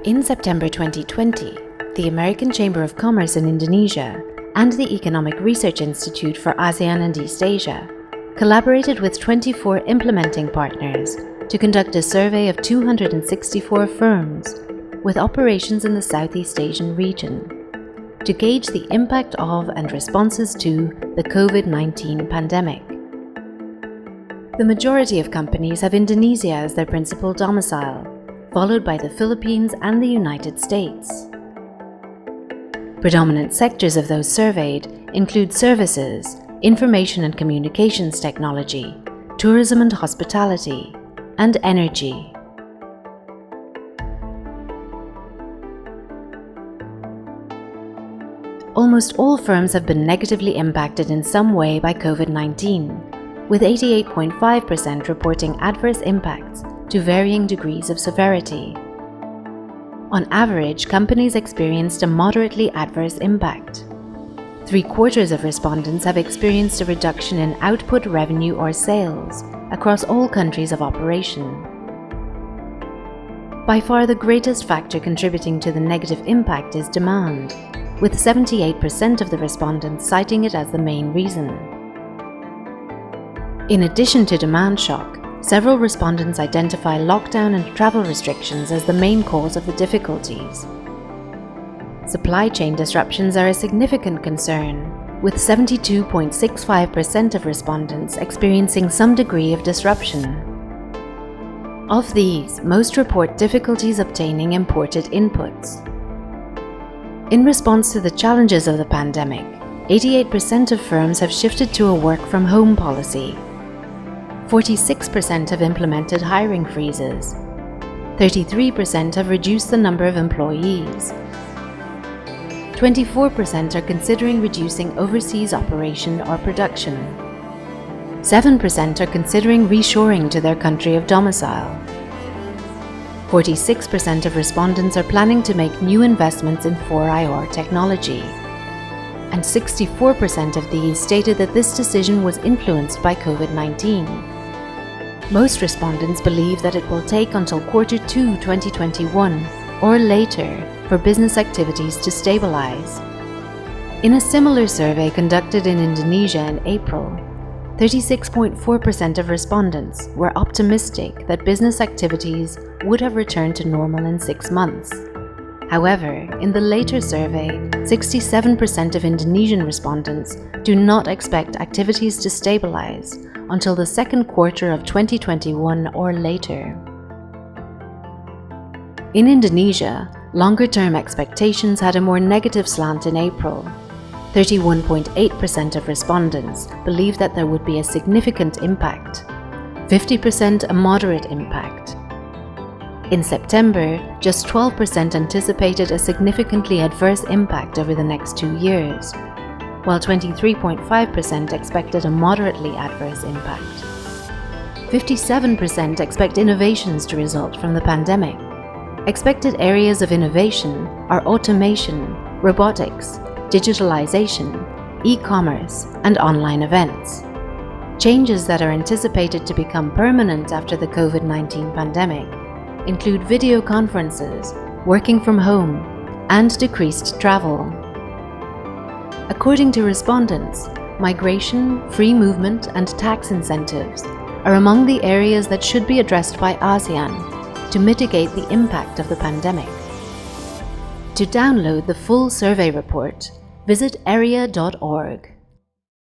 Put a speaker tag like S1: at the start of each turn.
S1: In September 2020, the American Chamber of Commerce in Indonesia and the Economic Research Institute for ASEAN and East Asia collaborated with 24 implementing partners to conduct a survey of 264 firms with operations in the Southeast Asian region to gauge the impact of and responses to the COVID-19 pandemic. The majority of companies have Indonesia as their principal domicile, followed by the Philippines and the United States. Predominant sectors of those surveyed include services, information and communications technology, tourism and hospitality, and energy. Almost all firms have been negatively impacted in some way by COVID-19, with 88.5% reporting adverse impacts to varying degrees of severity. On average, companies experienced a moderately adverse impact. 3/4 of respondents have experienced a reduction in output, revenue, or sales across all countries of operation. By far the greatest factor contributing to the negative impact is demand, with 78% of the respondents citing it as the main reason. In addition to demand shock, several respondents identify lockdown and travel restrictions as the main cause of the difficulties. Supply chain disruptions are a significant concern, with 72.65% of respondents experiencing some degree of disruption. Of these, most report difficulties obtaining imported inputs. In response to the challenges of the pandemic, 88% of firms have shifted to a work-from-home policy. 46% have implemented hiring freezes. 33% have reduced the number of employees. 24% are considering reducing overseas operation or production. 7% are considering reshoring to their country of domicile. 46% of respondents are planning to make new investments in 4IR technology. And 64% of these stated that this decision was influenced by COVID-19. Most respondents believe that it will take until Q2 2021 or later for business activities to stabilize. In a similar survey conducted in Indonesia in April, 36.4% of respondents were optimistic that business activities would have returned to normal in 6 months. However, in the later survey, 67% of Indonesian respondents do not expect activities to stabilize until the second quarter of 2021 or later. In Indonesia, longer-term expectations had a more negative slant in April. 31.8% of respondents believed that there would be a significant impact, 50% a moderate impact. In September, just 12% anticipated a significantly adverse impact over the next 2 years, while 23.5% expected a moderately adverse impact. 57% expect innovations to result from the pandemic. Expected areas of innovation are automation, robotics, digitalization, e-commerce, and online events. Changes that are anticipated to become permanent after the COVID-19 pandemic include video conferences, working from home, and decreased travel. According to respondents, migration, free movement, and tax incentives are among the areas that should be addressed by ASEAN to mitigate the impact of the pandemic. To download the full survey report, visit ERIA.org.